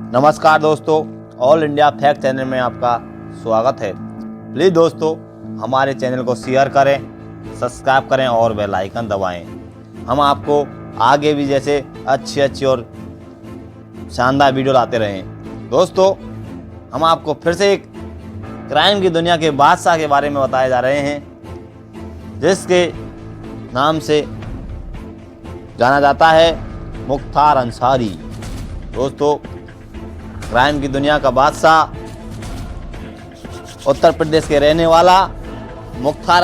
नमस्कार दोस्तों, all India fact channel में आपका स्वागत है। प्लीज़ दोस्तों हमारे चैनल को शेयर करें, सब्सक्राइब करें और बेल आइकन दबाएं। हम आपको आगे भी जैसे अच्छी और शानदार वीडियो लाते रहें। दोस्तों हम आपको फिर से एक क्राइम की दुनिया के बादशाह के बारे में बताए जा रहे हैं, जिसके नाम से जाना जाता है मुख्तार अंसारी। दोस्तों क्राइम की दुनिया का बादशाह, उत्तर प्रदेश के रहने वाला मुख्तार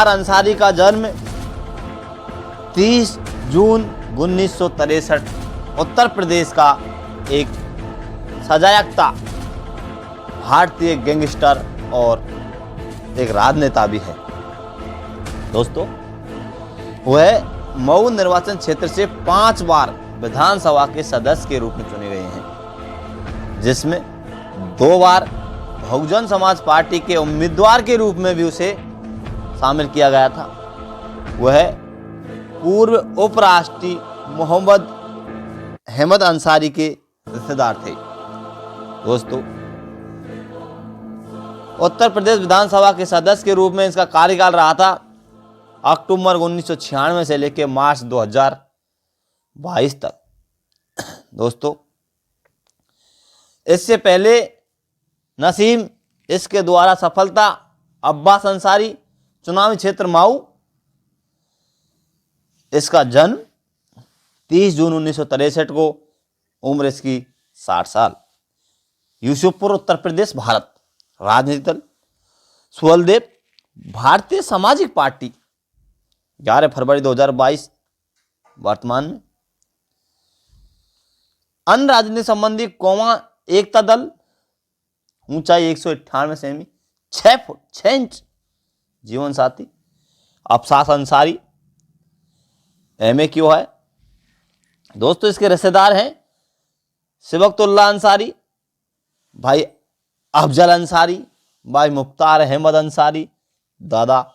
अंसारी का जन्म 30 जून 1963 उत्तर प्रदेश का एक सजायाफ्ता भारतीय गैंगस्टर और एक राजनेता भी है। दोस्तों वह मऊ निर्वाचन क्षेत्र से 5 बार विधानसभा के सदस्य के रूप में चुने गए हैं, जिसमें 2 बार बहुजन समाज पार्टी के उम्मीदवार के रूप में भी उसे शामिल किया गया था। वह पूर्व उपराष्ट्रपति मोहम्मद अहमद अंसारी के रिश्तेदार थे। दोस्तों उत्तर प्रदेश विधानसभा के सदस्य के रूप में इसका कार्यकाल रहा था अक्टूबर 1996 से लेकर मार्च 2022 तक। दोस्तों इससे पहले नसीम इसके द्वारा सफलता अब्बास अंसारी, चुनावी क्षेत्र मऊ। इसका जन्म 30 जून 1963 को, उम्र इसकी 60 साल। यूसुफपुर उत्तर प्रदेश भारत। राजनीतिक दल सुहलदेव, भारतीय सामाजिक पार्टी, 11 फरवरी 2022 वर्तमान में। अन्य राजनीति संबंधी कौमा एकता दल, ऊंचाई 198 सेमी, 6 फुट 6 इंच, जीवन साथी अब्बास अंसारी, MA क्यों है। दोस्तों इसके रिश्तेदार हैं सिबकतुल्ला अंसारी, भाई अफजल अंसारी, भाई मुख्तार अहमद अंसारी, दादा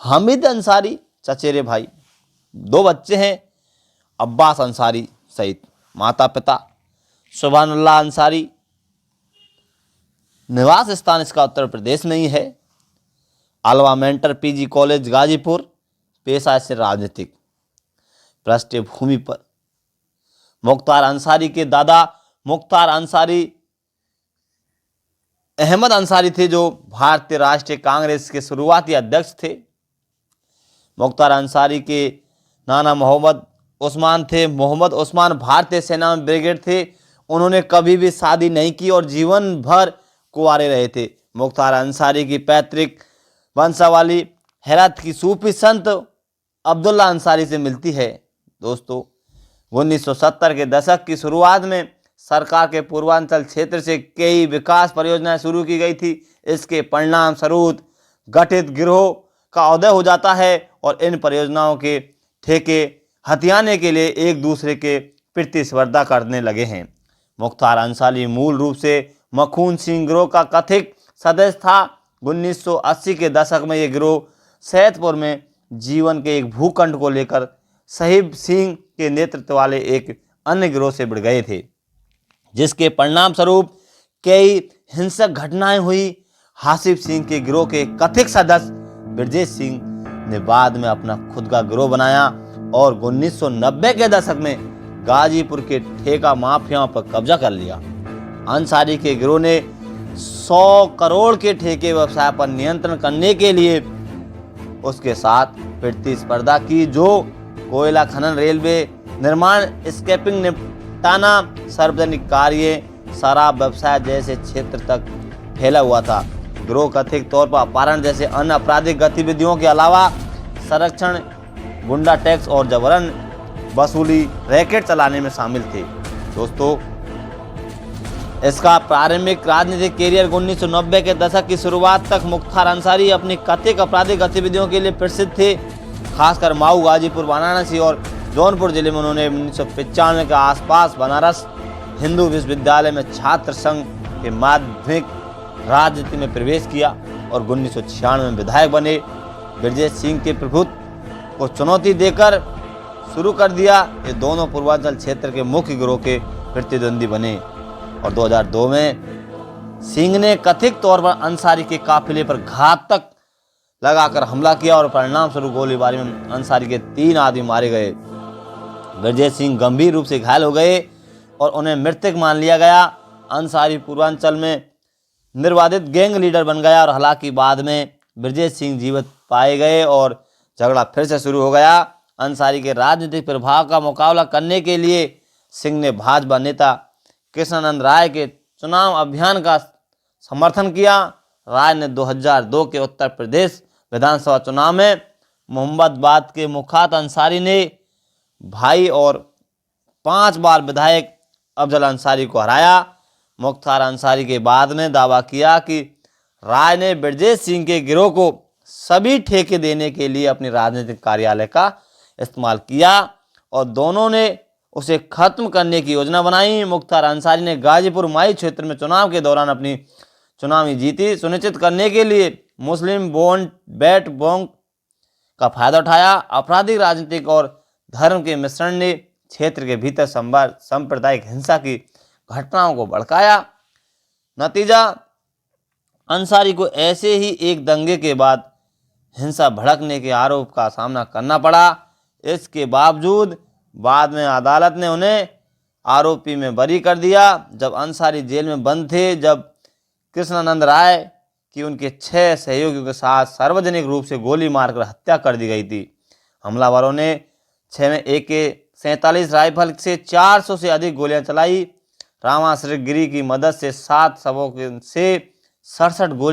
हामिद अंसारी, चचेरे भाई। 2 बच्चे हैं अब्बास अंसारी सहित। माता पिता सुभानुल्लाह अंसारी। निवास स्थान इसका उत्तर प्रदेश में ही है। अलवा मेंटर PG कॉलेज गाजीपुर। पेशा से राजनीतिक। पृष्ठभूमि पर मुख्तार अंसारी के दादा मुख्तार अंसारी अहमद अंसारी थे, जो भारतीय राष्ट्रीय कांग्रेस के शुरुआती अध्यक्ष थे। मुख्तार अंसारी के नाना मोहम्मद उस्मान थे। मोहम्मद उस्मान भारतीय सेना में ब्रिगेड थे। उन्होंने कभी भी शादी नहीं की और जीवन भर कुंवारे रहे थे। मुख्तार अंसारी की पैतृक वंशावली हेरत की सूफी संत अब्दुल्ला अंसारी से मिलती है। दोस्तों 1970 के दशक की शुरुआत में सरकार के पूर्वांचल क्षेत्र से कई विकास परियोजनाएं शुरू की गई थी। इसके परिणाम स्वरूप गठित गिरोह का उदय हो जाता है और इन परियोजनाओं के ठेके हथियाने के लिए एक दूसरे के प्रतिस्पर्धा करने लगे हैं। मुख्तार अंसारी मूल रूप से मखून सिंह गिरोह का कथित सदस्य था। 1980 के दशक में यह गिरोह सैदपुर में जीवन के एक भूखंड को लेकर साहिब सिंह के नेतृत्व वाले एक अन्य गिरोह से भिड़ गए थे, जिसके परिणाम स्वरूप कई हिंसक घटनाएं हुई। हासिब सिंह के गिरोह के कथित सदस्य ब्रजेश सिंह ने बाद में अपना खुद का गिरोह बनाया और 1990 के दशक में गाजीपुर के ठेका माफियाओं पर कब्जा कर लिया। अंसारी के गिरोह ने 100 करोड़ के ठेके व्यवसाय पर नियंत्रण करने के लिए उसके साथ प्रतिस्पर्धा की, जो कोयला खनन, रेलवे निर्माण, स्क्रैपिंग, निपटाना, सार्वजनिक कार्य, शराब व्यवसाय जैसे क्षेत्र तक फैला हुआ था। गिरोह कथित तौर पर अपहरण जैसे अन्य आपराधिक गतिविधियों के अलावा संरक्षण, गुंडा टैक्स और जबरन वसूली रैकेट चलाने में शामिल थे। दोस्तों इसका प्रारंभिक राजनीतिक कैरियर 1990 के दशक की शुरुआत तक मुख्तार अंसारी अपनी कथित आपराधिक गतिविधियों के लिए प्रसिद्ध थे। खासकर मऊ, गाजीपुर, वाराणसी और जौनपुर जिले में उन्होंने 1995 के आसपास बनारस हिंदू विश्वविद्यालय में छात्र संघ के माध्यमिक राजनीति में प्रवेश किया और 1996 में विधायक बने। ब्रजेश सिंह के प्रभुत्व को चुनौती देकर शुरू कर दिया। ये दोनों पूर्वांचल क्षेत्र के मुख्य गिरोह के प्रतिद्वंदी बने और 2002 में सिंह ने कथित तौर पर अंसारी के काफिले पर घातक लगाकर हमला किया और परिणाम स्वरूप गोलीबारी में अंसारी के 3 आदमी मारे गए। ब्रजेश सिंह गंभीर रूप से घायल हो गए और उन्हें मृतक मान लिया गया। अंसारी पूर्वांचल में निर्वाधित गैंग लीडर बन गया और हालांकि बाद में ब्रजेश सिंह जीवित पाए गए और झगड़ा फिर से शुरू हो गया। अंसारी के राजनीतिक प्रभाव का मुकाबला करने के लिए सिंह ने भाजपा नेता कृष्णानंद राय के चुनाव अभियान का समर्थन किया। राय ने 2002 के उत्तर प्रदेश विधानसभा चुनाव में मोहम्मदाबाद के मुखात अंसारी ने भाई और 5 बार विधायक अफजल अंसारी को हराया। मुख्तार अंसारी के बाद में दावा किया कि राय ने ब्रजेश सिंह के गिरोह को सभी ठेके देने के लिए अपनी राजनीतिक कार्यालय का इस्तेमाल किया और दोनों ने उसे खत्म करने की योजना बनाई। मुख्तार अंसारी ने गाजीपुर माई क्षेत्र में चुनाव के दौरान अपनी चुनावी जीती सुनिश्चित करने के लिए मुस्लिम बॉन्ड बैट बॉन्ग का फायदा उठाया। आपराधिक राजनीतिक और धर्म के मिश्रण ने क्षेत्र के भीतर सांप्रदायिक हिंसा की घटनाओं को भड़काया। नतीजा, अंसारी को ऐसे ही एक दंगे के बाद हिंसा भड़कने के आरोप का सामना करना पड़ा। इसके बावजूद बाद में अदालत ने उन्हें आरोपी में बरी कर दिया। जब अंसारी जेल में बंद थे, जब कृष्णानंद राय की उनके 6 सहयोगियों के साथ सार्वजनिक रूप से गोली मारकर हत्या कर दी गई थी। हमलावरों ने 6 में AK-47 राइफल से 400 से अधिक गोलियां चलाई। रामाश्रय गिरी की मदद से 7 शवों से 67 गोली